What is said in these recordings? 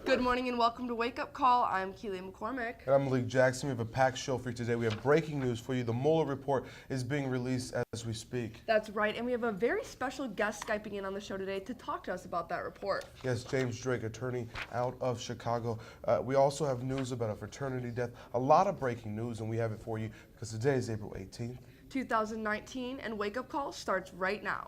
Good morning and welcome to Wake Up Call. I'm Keely McCormick. And I'm Malik Jackson. We have a packed show for you today. We have breaking news for you. The Mueller report is being released as we speak. That's right, and we have a very special guest Skyping in on the show today to talk to us about that report. Yes, James Drake, attorney out of Chicago. We also have news about a fraternity death. A lot of breaking news, and we have it for you because today is April 18th. 2019, and Wake Up Call starts right now.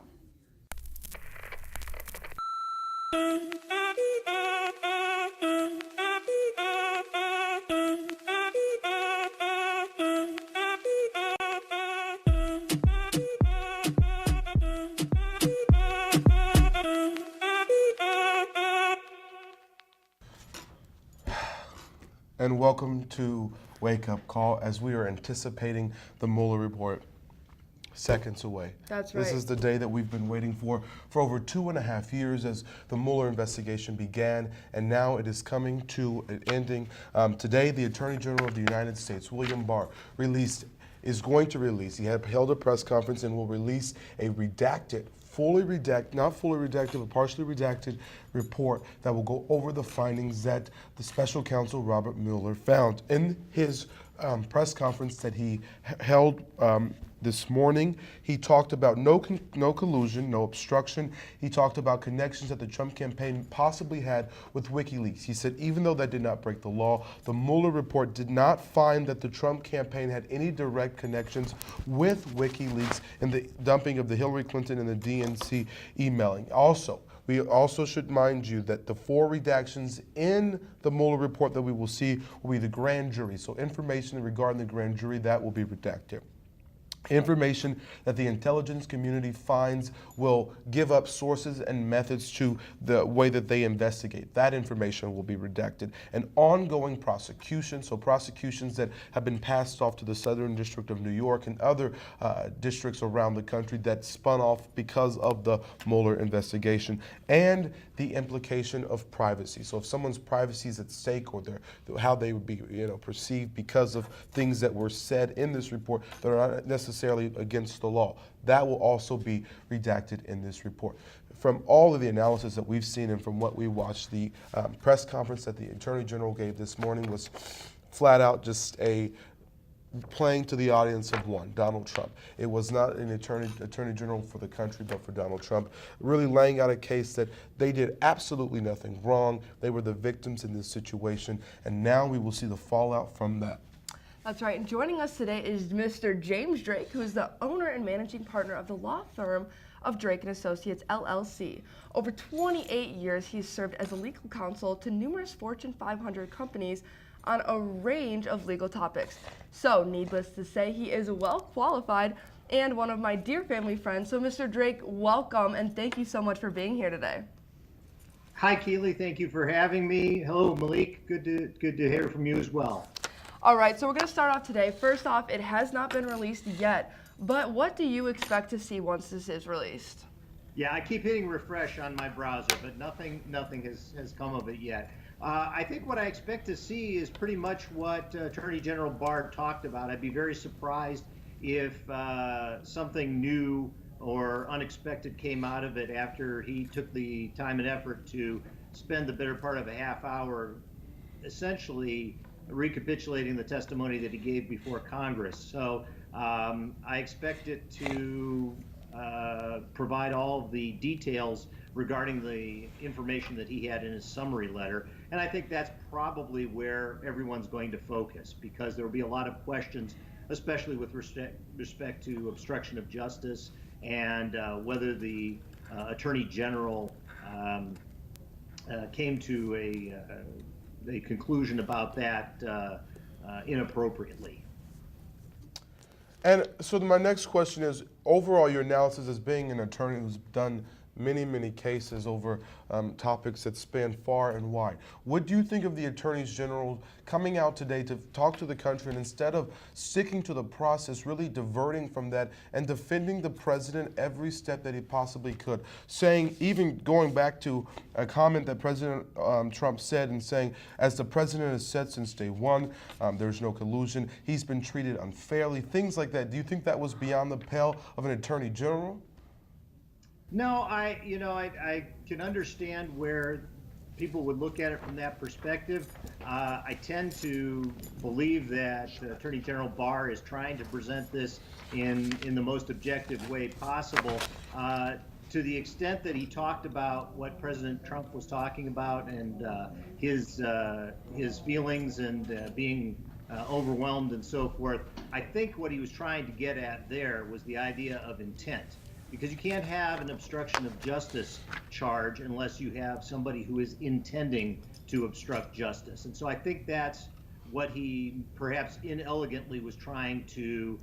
And welcome to Wake Up Call as we are anticipating the Mueller report seconds away. That's right. This is the day that we've been waiting for over 2.5 years as the Mueller investigation began, and now it is coming to an ending. Today, the Attorney General of the United States, William Barr, is going to release, he had held a press conference and will release a redacted, not fully redacted, but partially redacted report that will go over the findings that the special counsel Robert Mueller found. In his press conference that he held this morning, he talked about no collusion, no obstruction. He talked about connections that the Trump campaign possibly had with WikiLeaks. He said even though that did not break the law, the Mueller report did not find that the Trump campaign had any direct connections with WikiLeaks in the dumping of the Hillary Clinton and the DNC emailing. We also should mind you that the 4 redactions in the Mueller report that we will see will be the grand jury. So information regarding the grand jury, that will be redacted. Information that the intelligence community finds will give up sources and methods to the way that they investigate. That information will be redacted. An ongoing prosecution, so prosecutions that have been passed off to the Southern District of New York and other districts around the country that spun off because of the Mueller investigation, and the implication of privacy. So if someone's privacy is at stake, or how they would be perceived because of things that were said in this report that are not necessarily against the law, that will also be redacted in this report. From all of the analysis that we've seen and from what we watched, the press conference that the Attorney General gave this morning was flat out just playing to the audience of one, Donald Trump. It was not an attorney general for the country, but for Donald Trump, really laying out a case that they did absolutely nothing wrong. They were the victims in this situation, and now we will see the fallout from that. That's right, and joining us today is Mr. James Drake, who is the owner and managing partner of the law firm of Drake & Associates, LLC. Over 28 years, he's served as a legal counsel to numerous Fortune 500 companies on a range of legal topics. So, needless to say, he is well qualified and one of my dear family friends. So, Mr. Drake, welcome, and thank you so much for being here today. Hi, Keely. Thank you for having me. Hello, Malik. Good to hear from you as well. All right, so we're going to start off today. First off, it has not been released yet, but what do you expect to see once this is released? Yeah, I keep hitting refresh on my browser, but nothing has come of it yet. I think what I expect to see is pretty much what Attorney General Barr talked about. I'd be very surprised if something new or unexpected came out of it after he took the time and effort to spend the better part of a half hour essentially recapitulating the testimony that he gave before Congress. So I expect it to provide all the details regarding the information that he had in his summary letter. And I think that's probably where everyone's going to focus, because there will be a lot of questions, especially with respect to obstruction of justice and whether the Attorney General came to a conclusion about that inappropriately. And so my next question is, overall, your analysis as being an attorney who's done many cases over topics that span far and wide. What do you think of the attorneys general coming out today to talk to the country, and instead of sticking to the process, really diverting from that and defending the president every step that he possibly could, saying, even going back to a comment that President Trump said, and saying, as the president has said since day one, there's no collusion, he's been treated unfairly, things like that. Do you think that was beyond the pale of an attorney general? No, I can understand where people would look at it from that perspective. I tend to believe that Attorney General Barr is trying to present this in the most objective way possible. To the extent that he talked about what President Trump was talking about and his feelings and being overwhelmed and so forth, I think what he was trying to get at there was the idea of intent. Because you can't have an obstruction of justice charge unless you have somebody who is intending to obstruct justice. And so I think that's what he perhaps inelegantly was trying to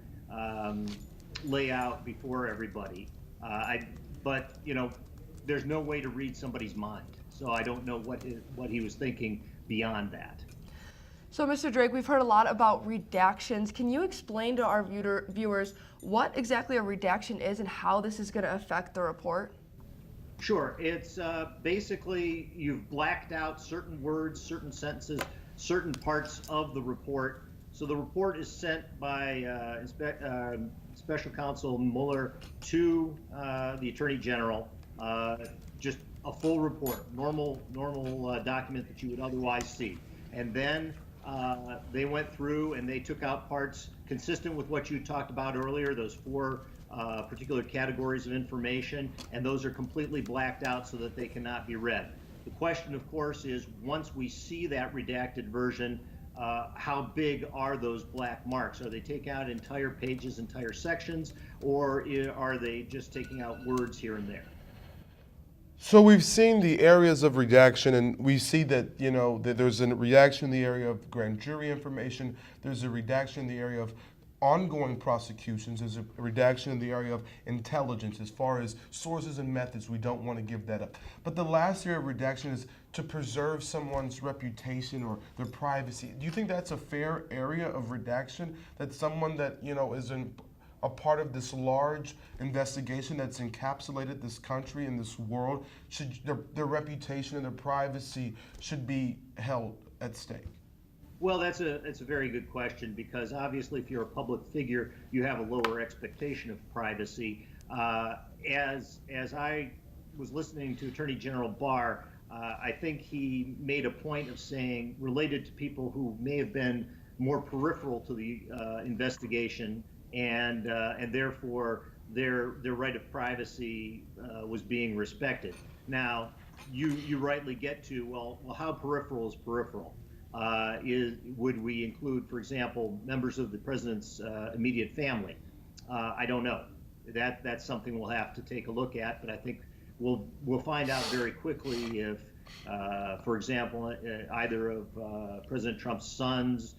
lay out before everybody. But there's no way to read somebody's mind. So I don't know what he was thinking beyond that. So, Mr. Drake, we've heard a lot about redactions. Can you explain to our viewers what exactly a redaction is and how this is going to affect the report? Sure. It's basically you've blacked out certain words, certain sentences, certain parts of the report. So the report is sent by Special Counsel Mueller to the Attorney General, just a full report, normal document that you would otherwise see. And then they went through and they took out parts consistent with what you talked about earlier, those four particular categories of information, and those are completely blacked out so that they cannot be read. The question, of course, is once we see that redacted version, how big are those black marks? Are they taking out entire pages, entire sections, or are they just taking out words here and there? So we've seen the areas of redaction, and we see that that there's a redaction in the area of grand jury information. There's a redaction in the area of ongoing prosecutions. There's a redaction in the area of intelligence as far as sources and methods. We don't want to give that up. But the last area of redaction is to preserve someone's reputation or their privacy. Do you think that's a fair area of redaction? That someone that is a part of this large investigation that's encapsulated this country and this world, should their reputation and their privacy should be held at stake? Well, it's a very good question, because obviously if you're a public figure, you have a lower expectation of privacy. As I was listening to Attorney General Barr, I think he made a point of saying, related to people who may have been more peripheral to the investigation, and therefore their right of privacy was being respected. Now, you rightly get to, well, how peripheral is peripheral? Would we include, for example, members of the president's immediate family? I don't know. That's something we'll have to take a look at, but I think we'll find out very quickly if, for example, either of President Trump's sons,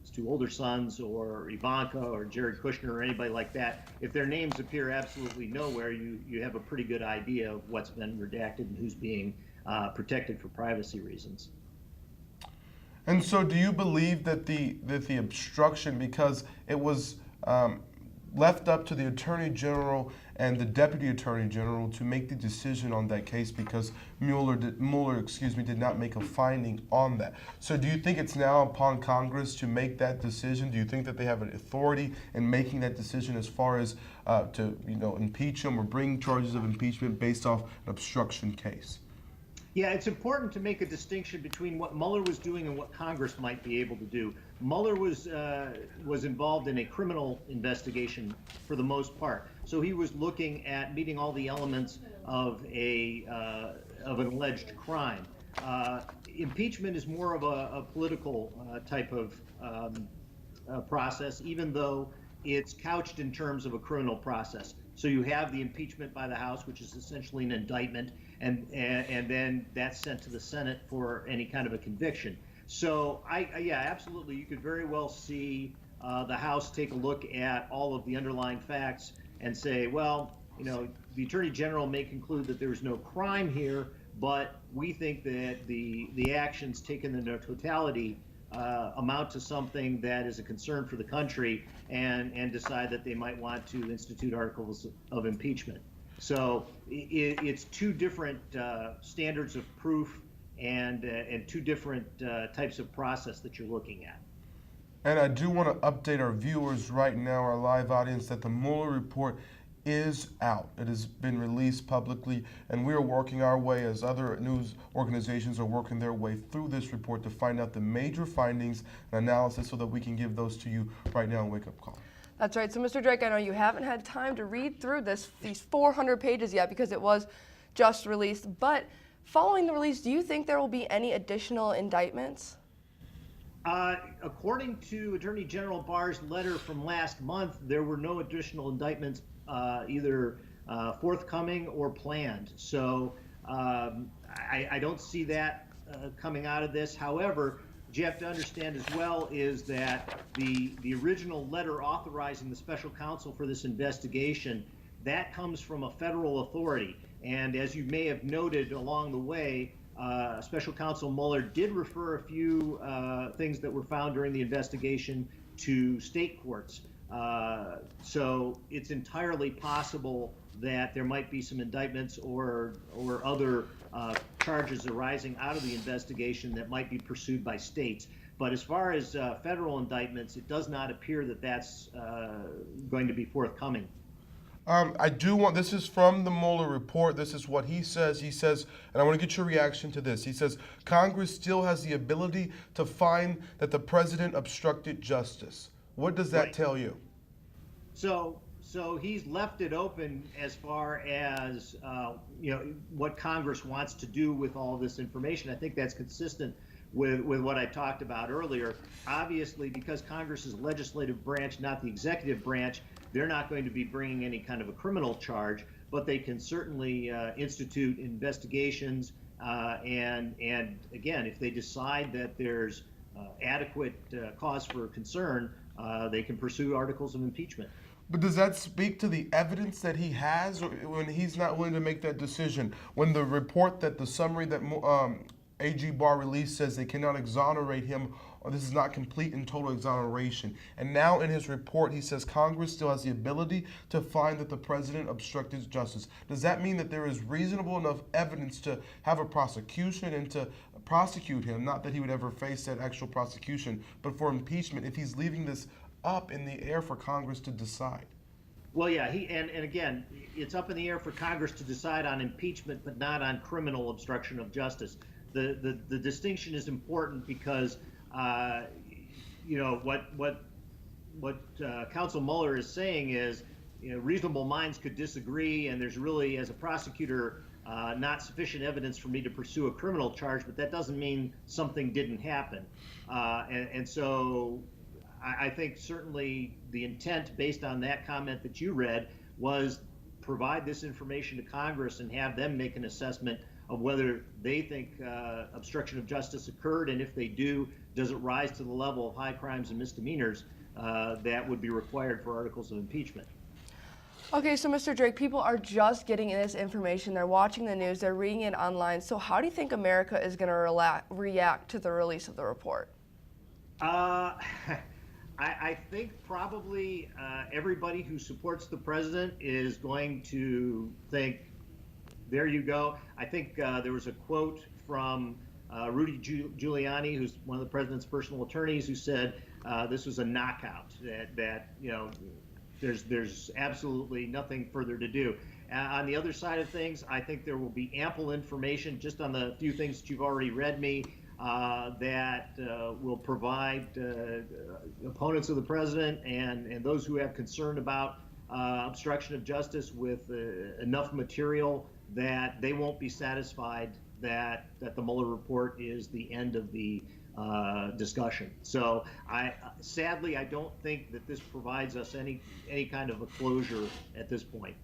his two older sons, or Ivanka or Jared Kushner or anybody like that, if their names appear absolutely nowhere, you have a pretty good idea of what's been redacted and who's being protected for privacy reasons. And so do you believe that the obstruction, because it was left up to the Attorney General and the Deputy Attorney General to make the decision on that case, because Mueller did not make a finding on that. So do you think it's now upon Congress to make that decision? Do you think that they have an authority in making that decision as far as to impeach him or bring charges of impeachment based off an obstruction case? Yeah, it's important to make a distinction between what Mueller was doing and what Congress might be able to do. Mueller was involved in a criminal investigation for the most part, so he was looking at meeting all the elements of an alleged crime. Impeachment is more of a political type of process, even though it's couched in terms of a criminal process. So you have the impeachment by the House, which is essentially an indictment, and then that's sent to the Senate for any kind of a conviction. So yeah, absolutely, you could very well see the House take a look at all of the underlying facts and say, well, the Attorney General may conclude that there's no crime here, but we think that the actions taken in their totality amount to something that is a concern for the country, and decide that they might want to institute articles of impeachment. So it's two different standards of proof and two different types of process that you're looking at. And I do want to update our viewers right now, our live audience, that the Mueller report is out. It has been released publicly, and we are working our way as other news organizations are working their way through this report to find out the major findings and analysis so that we can give those to you right now on Wake Up Call. That's right. So, Mr. Drake, I know you haven't had time to read through these 400 pages yet because it was just released. But following the release, do you think there will be any additional indictments? According to Attorney General Barr's letter from last month, there were no additional indictments either forthcoming or planned. So I don't see that coming out of this. However, what you have to understand as well is that the original letter authorizing the special counsel for this investigation, that comes from a federal authority. And as you may have noted along the way, Special Counsel Mueller did refer a few things that were found during the investigation to state courts. So it's entirely possible that there might be some indictments or other charges arising out of the investigation that might be pursued by states. But as far as federal indictments, it does not appear that that's going to be forthcoming. This is from the Mueller report. This is what he says. He says, and I want to get your reaction to this. He says, Congress still has the ability to find that the president obstructed justice. What does that tell you? So he's left it open as far as what Congress wants to do with all this information. I think that's consistent with what I talked about earlier. Obviously, because Congress is the legislative branch, not the executive branch, they're not going to be bringing any kind of a criminal charge, but they can certainly institute investigations. And again, if they decide that there's adequate cause for concern, they can pursue articles of impeachment. But does that speak to the evidence that he has, or when he's not willing to make that decision? When the report the summary that AG Barr released says they cannot exonerate him, or this is not complete and total exoneration. And now in his report, he says Congress still has the ability to find that the president obstructed justice. Does that mean that there is reasonable enough evidence to have a prosecution and to prosecute him? Not that he would ever face that actual prosecution, but for impeachment, if he's leaving this up in the air for Congress to decide? Well, yeah, and again, it's up in the air for Congress to decide on impeachment, but not on criminal obstruction of justice. The distinction is important because what Counsel Mueller is saying is, reasonable minds could disagree, and there's really, as a prosecutor, not sufficient evidence for me to pursue a criminal charge, but that doesn't mean something didn't happen. And so I think certainly the intent, based on that comment that you read, was provide this information to Congress and have them make an assessment of whether they think obstruction of justice occurred, and if they do, does it rise to the level of high crimes and misdemeanors that would be required for articles of impeachment. Okay, so Mr. Drake, people are just getting this information. They're watching the news. They're reading it online. So how do you think America is going to react to the release of the report? I think probably everybody who supports the president is going to think, there you go. I think there was a quote from Rudy Giuliani, who's one of the president's personal attorneys, who said this was a knockout, that there's absolutely nothing further to do. On the other side of things, I think there will be ample information, just on the few things that you've already read me, that will provide opponents of the president and those who have concern about obstruction of justice with enough material that they won't be satisfied that the Mueller report is the end of the discussion. So sadly, I don't think that this provides us any kind of a closure at this point.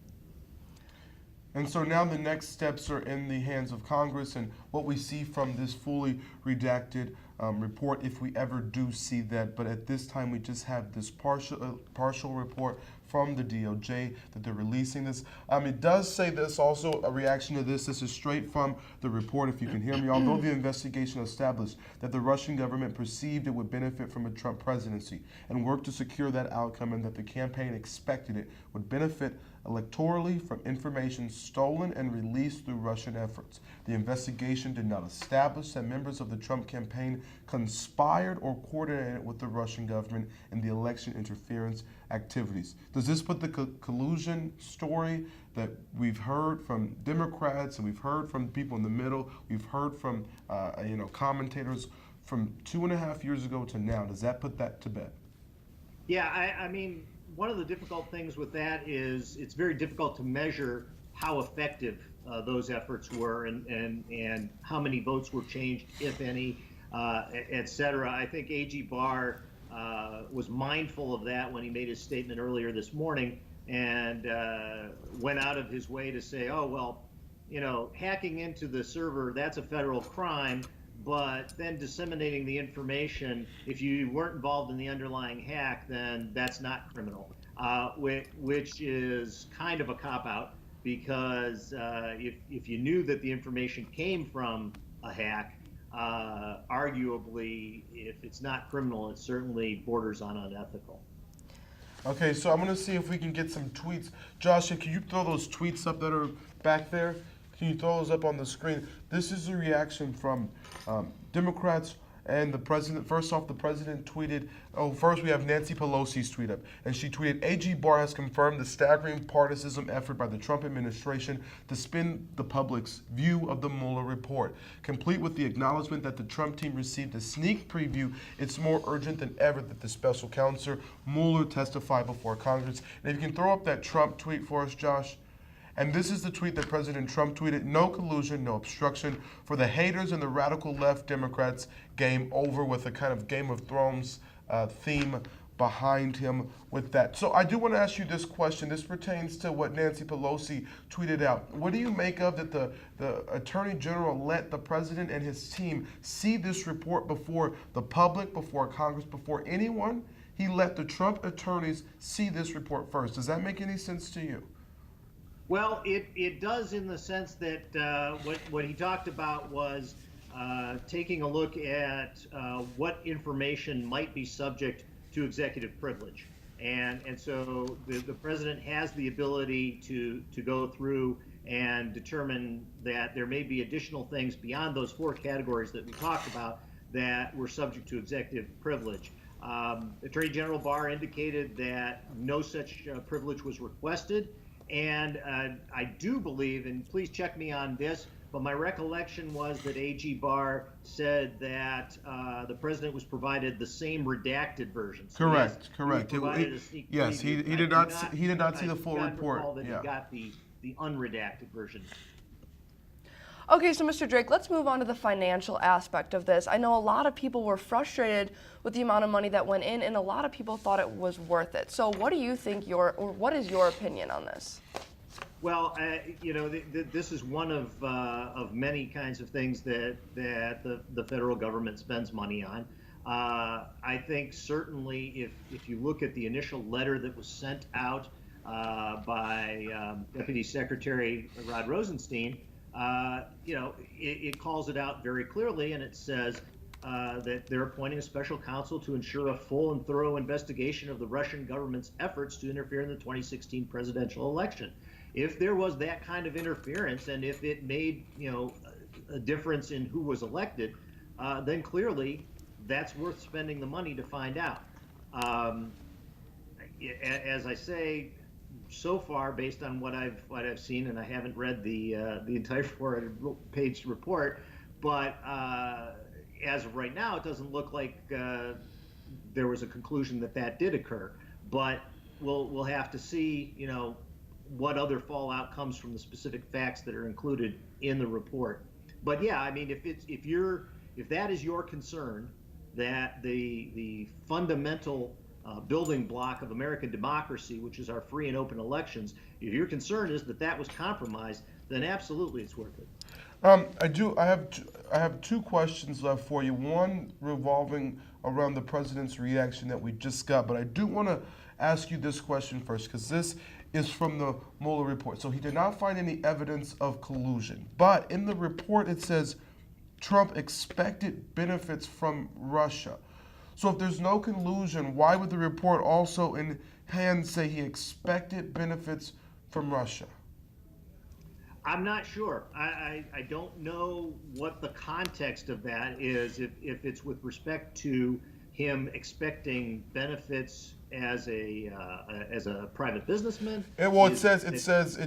And so now the next steps are in the hands of Congress, and what we see from this fully redacted report, if we ever do see that. But at this time, we just have this partial report from the DOJ that they're releasing this. It does say this also, a reaction to this. This is straight from the report, if you can hear me. Although the investigation established that the Russian government perceived it would benefit from a Trump presidency and worked to secure that outcome, and that the campaign expected it would benefit electorally from information stolen and released through Russian efforts. The investigation did not establish that members of the Trump campaign conspired or coordinated with the Russian government in the election interference activities. Does Does this put the collusion story that we've heard from Democrats and we've heard from people in the middle, we've heard from commentators from 2.5 years ago to now, does that put that to bed? Yeah, I mean, one of the difficult things with that is it's very difficult to measure how effective those efforts were and how many votes were changed, if any, et cetera. I think AG Barr was mindful of that when he made his statement earlier this morning and went out of his way to say, oh, well, hacking into the server, that's a federal crime, but then disseminating the information, if you weren't involved in the underlying hack, then that's not criminal, which is kind of a cop-out because if you knew that the information came from a hack, arguably, if it's not criminal, it certainly borders on unethical. Okay, so I'm going to see if we can get some tweets. Josh, can you throw those tweets up that are back there? Can you throw those up on the screen? This is a reaction from Democrats and the president. First off, the president tweeted, first we have Nancy Pelosi's tweet up. And she tweeted, AG Barr has confirmed the staggering partisan effort by the Trump administration to spin the public's view of the Mueller report. Complete with the acknowledgement that the Trump team received a sneak preview, it's more urgent than ever that the special counsel Mueller testify before Congress. And if you can throw up that Trump tweet for us, Josh. And this is the tweet that President Trump tweeted: no collusion, no obstruction. For the haters and the radical left Democrats, game over, with a kind of Game of Thrones theme behind him with that. So I do want to ask you this question. This pertains to what Nancy Pelosi tweeted out. What do you make of that the Attorney General let the president and his team see this report before the public, before Congress, before anyone? He let the Trump attorneys see this report first. Does that make any sense to you? Well, it does, in the sense that what he talked about was taking a look at what information might be subject to executive privilege. And so the president has the ability to go through and determine that there may be additional things beyond those 4 categories that we talked about that were subject to executive privilege. Attorney General Barr indicated that no such privilege was requested. And I do believe, and please check me on this, but my recollection was that AG Barr said that the president was provided the same redacted version. So correct. Yes, he did not see the full report. That he got the unredacted version. Okay, so Mr. Drake, let's move on to the financial aspect of this. I know a lot of people were frustrated with the amount of money that went in, and a lot of people thought it was worth it. So what do you think what is your opinion on this? Well, this is one of many kinds of things that the federal government spends money on. I think certainly if you look at the initial letter that was sent out by Deputy Secretary Rod Rosenstein, it calls it out very clearly, and it says that they're appointing a special counsel to ensure a full and thorough investigation of the Russian government's efforts to interfere in the 2016 presidential election. If there was that kind of interference, and if it made a difference in who was elected, then clearly that's worth spending the money to find out. As I say, so far, based on what I've seen, and I haven't read the entire 400-page report, but as of right now, it doesn't look like there was a conclusion that did occur. But we'll have to see, what other fallout comes from the specific facts that are included in the report. But yeah, I mean, if that is your concern, that the fundamental building block of American democracy, which is our free and open elections, if your concern is that was compromised, then absolutely it's worth it. I have 2 questions left for you. One revolving around the president's reaction that we just got, but I do want to ask you this question first, because this is from the Mueller report. So he did not find any evidence of collusion, but in the report it says Trump expected benefits from Russia. So if there's no collusion, why would the report also in hand say he expected benefits from Russia? I'm not sure. I don't know what the context of that is, if it's with respect to him expecting benefits as a private businessman.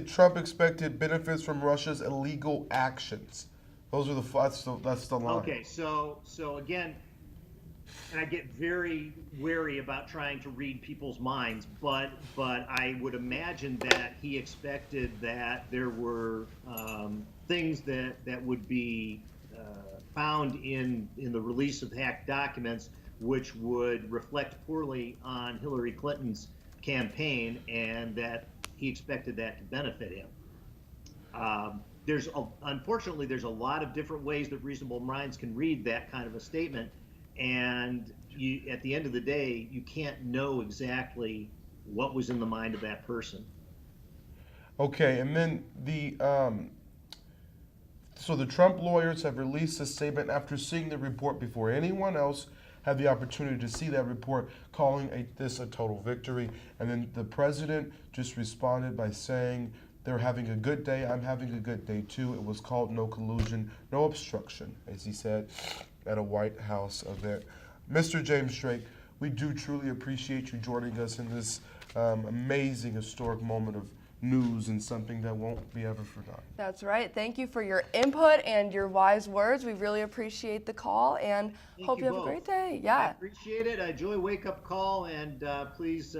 Trump expected benefits from Russia's illegal actions. Those are that's the line. Okay, so again, and I get very wary about trying to read people's minds, but I would imagine that he expected that there were things that would be found in the release of hacked documents, which would reflect poorly on Hillary Clinton's campaign, and that he expected that to benefit him. Unfortunately, there's a lot of different ways that reasonable minds can read that kind of a statement, and at the end of the day, you can't know exactly what was in the mind of that person. Okay, and then so the Trump lawyers have released a statement after seeing the report before anyone else had the opportunity to see that report, calling this a total victory. And then the president just responded by saying, they're having a good day, I'm having a good day too. It was called no collusion, no obstruction, as he said at a White House event. Mr. James Drake, we do truly appreciate you joining us in this amazing historic moment of news and something that won't be ever forgotten. That's right. Thank you for your input and your wise words. We really appreciate the call and hope you have a great day. Yeah. I appreciate it. I enjoy Wake Up Call, and please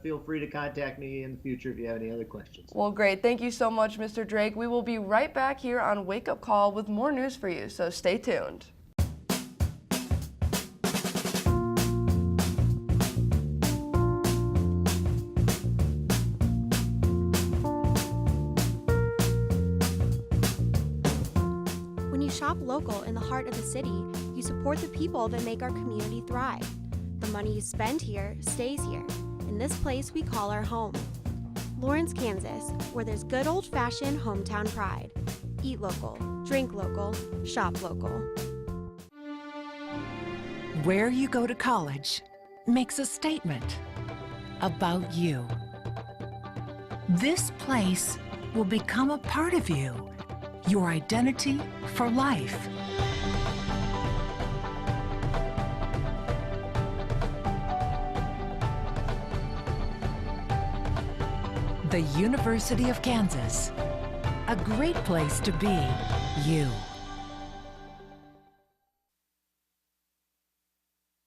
feel free to contact me in the future if you have any other questions. Well, great. Thank you so much, Mr. Drake. We will be right back here on Wake Up Call with more news for you, so stay tuned. Shop local in the heart of the city, you support the people that make our community thrive. The money you spend here stays here, in this place we call our home. Lawrence, Kansas, where there's good old-fashioned hometown pride. Eat local, drink local, shop local. Where you go to college makes a statement about you. This place will become a part of you. Your identity for life. The University of Kansas. A great place to be you.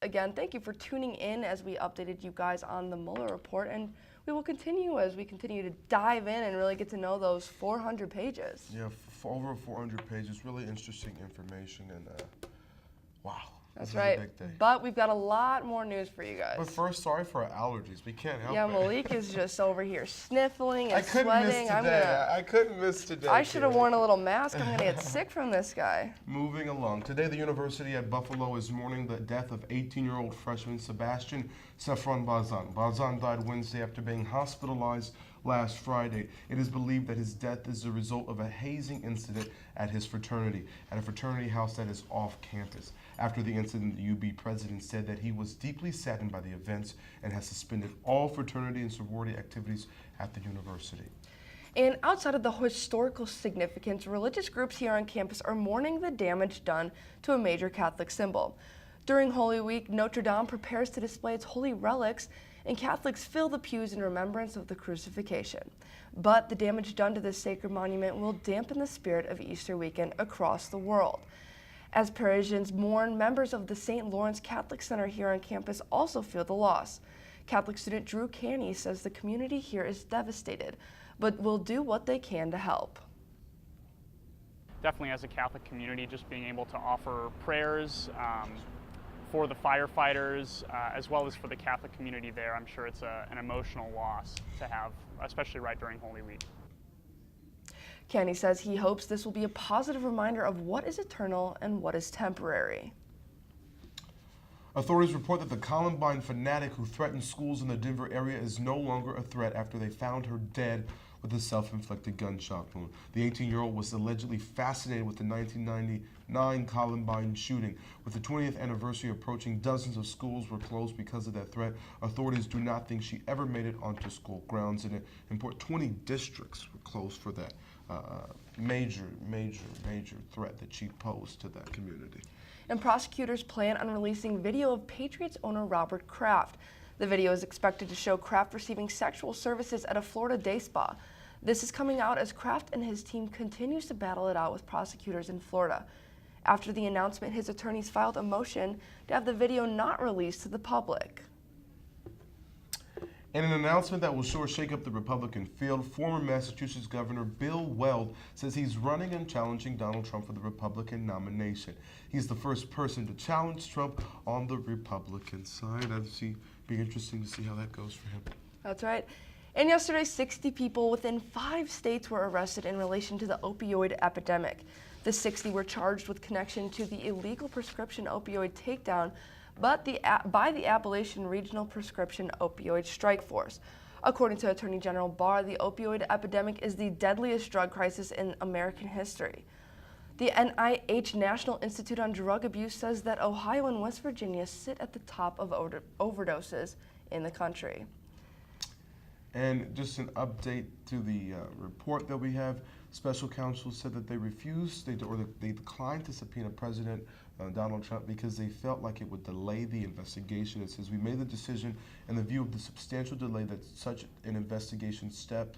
Again, thank you for tuning in as we updated you guys on the Mueller report, and we will continue as we continue to dive in and really get to know those 400 pages. Yeah, over 400 pages, really interesting information, and wow. That's right. A big day. But we've got a lot more news for you guys. But first, sorry for our allergies. We can't help it. Yeah, Malik is just over here sniffling and sweating. I couldn't miss today. I should have worn a little mask. I'm going to get sick from this guy. Moving along. Today, the University at Buffalo is mourning the death of 18-year-old freshman Sebastian Saffron Bazan. Bazan died Wednesday after being hospitalized last Friday. It is believed that his death is the result of a hazing incident at his fraternity, at a fraternity house that is off campus. After the incident, the UB president said that he was deeply saddened by the events and has suspended all fraternity and sorority activities at the university. And outside of the historical significance, religious groups here on campus are mourning the damage done to a major Catholic symbol. During Holy Week, Notre Dame prepares to display its holy relics, and Catholics fill the pews in remembrance of the crucifixion. But the damage done to this sacred monument will dampen the spirit of Easter weekend across the world. As Parisians mourn, members of the St. Lawrence Catholic Center here on campus also feel the loss. Catholic student Drew Canny says the community here is devastated, but will do what they can to help. Definitely as a Catholic community, just being able to offer prayers for the firefighters, as well as for the Catholic community there. I'm sure it's an emotional loss to have, especially right during Holy Week. Canny says he hopes this will be a positive reminder of what is eternal and what is temporary. Authorities report that the Columbine fanatic who threatened schools in the Denver area is no longer a threat after they found her dead with a self-inflicted gunshot wound. The 18-year-old was allegedly fascinated with the 1999 Columbine shooting. With the 20th anniversary approaching, dozens of schools were closed because of that threat. Authorities do not think she ever made it onto school grounds, and 20 districts were closed for that major threat that she posed to that community. and prosecutors plan on releasing video of Patriots owner Robert Kraft. The video is expected to show Kraft receiving sexual services at a Florida day spa. This is coming out as Kraft and his team continues to battle it out with prosecutors in Florida. After the announcement, his attorneys filed a motion to have the video not released to the public. In an announcement that will sure shake up the Republican field, former Massachusetts Governor Bill Weld says he's running and challenging Donald Trump for the Republican nomination. He's the first person to challenge Trump on the Republican side. That'd be interesting to see how that goes for him. That's right. And yesterday, 60 people within 5 states were arrested in relation to the opioid epidemic. The 60 were charged with connection to the illegal prescription opioid takedown by the Appalachian Regional Prescription Opioid Strike Force. According to Attorney General Barr, the opioid epidemic is the deadliest drug crisis in American history. The NIH National Institute on Drug Abuse says that Ohio and West Virginia sit at the top of overdoses in the country. And just an update to the report that we have. Special counsel said that they declined to subpoena President Donald Trump because they felt like it would delay the investigation. It says, we made the decision in the view of the substantial delay that such an investigative step,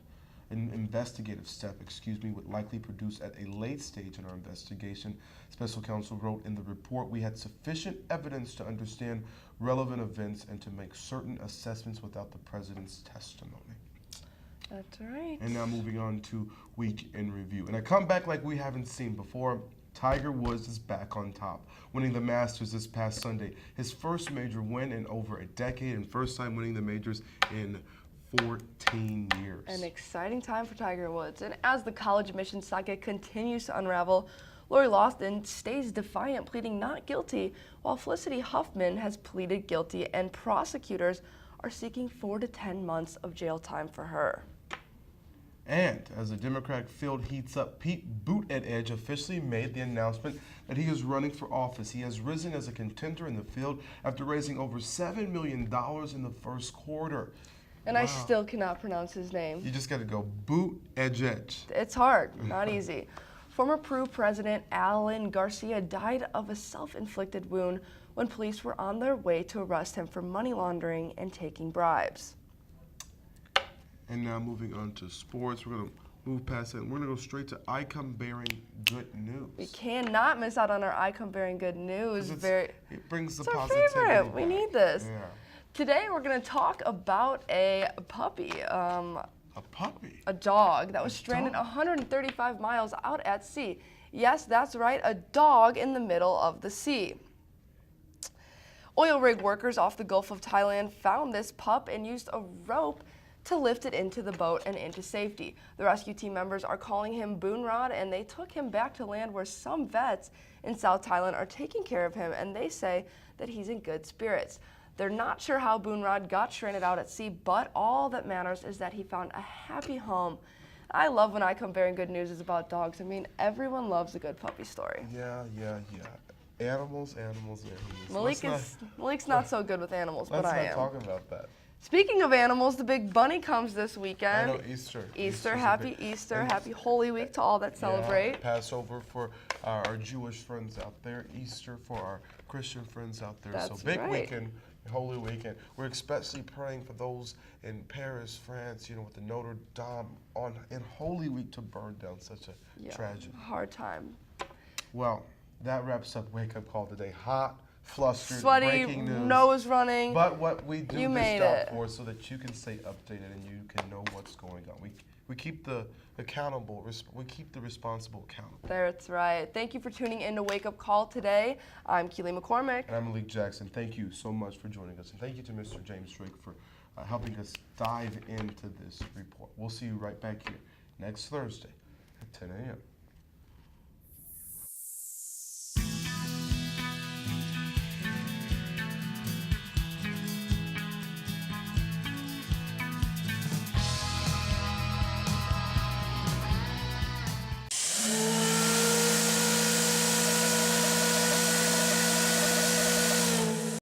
would likely produce at a late stage in our investigation. Special counsel wrote in the report, we had sufficient evidence to understand relevant events and to make certain assessments without the president's testimony. That's right. And now moving on to Week in Review. And a comeback like we haven't seen before. Tiger Woods is back on top, winning the Masters this past Sunday. His first major win in over a decade and first time winning the majors in 14 years. An exciting time for Tiger Woods. And as the college admissions saga continues to unravel, Lori Lofton stays defiant, pleading not guilty, while Felicity Huffman has pleaded guilty, and prosecutors are seeking 4 to 10 months of jail time for her. And as the Democratic field heats up, Pete Buttigieg officially made the announcement that he is running for office. He has risen as a contender in the field after raising over $7 million in the first quarter. And I still cannot pronounce his name. You just got to go Buttigieg. It's hard, not easy. Former Peru President Alan Garcia died of a self-inflicted wound when police were on their way to arrest him for money laundering and taking bribes. And now moving on to sports, we're going to move past that and we're going to go straight to Icon bearing good news. We cannot miss out on our Icon bearing good news. It brings the it's our positivity favorite. back. We need this. Yeah. Today we're going to talk about a puppy. A puppy? A dog that was stranded 135 miles out at sea. Yes, that's right, a dog in the middle of the sea. Oil rig workers off the Gulf of Thailand found this pup and used a rope to lift it into the boat and into safety. The rescue team members are calling him Boonrod, and they took him back to land where some vets in South Thailand are taking care of him, and they say that he's in good spirits. They're not sure how Boonrod got stranded out at sea, but all that matters is that he found a happy home. I love when I come bearing good news is about dogs. I mean, everyone loves a good puppy story. Yeah. Animals. Malik's not so good with animals, but I am. Let's not talk about that. Speaking of animals, the big bunny comes this weekend. I know, Easter. Happy Easter, happy Holy Week to all that celebrate. Passover for our Jewish friends out there, Easter for our Christian friends out there. That's so big right. weekend, Holy Weekend. We're especially praying for those in Paris, France, with the Notre Dame in Holy Week to burn down such a tragedy. Hard time. Well, that wraps up Wake Up Call today. Hot, flustered, sweaty, breaking news. Nose running. But what we do this job for so that you can stay updated and you can know what's going on. We keep the accountable. We keep the responsible accountable. That's right. Thank you for tuning in to Wake Up Call today. I'm Keely McCormick. And I'm Malik Jackson. Thank you so much for joining us. And thank you to Mr. James Drake for helping us dive into this report. We'll see you right back here next Thursday at 10 a.m.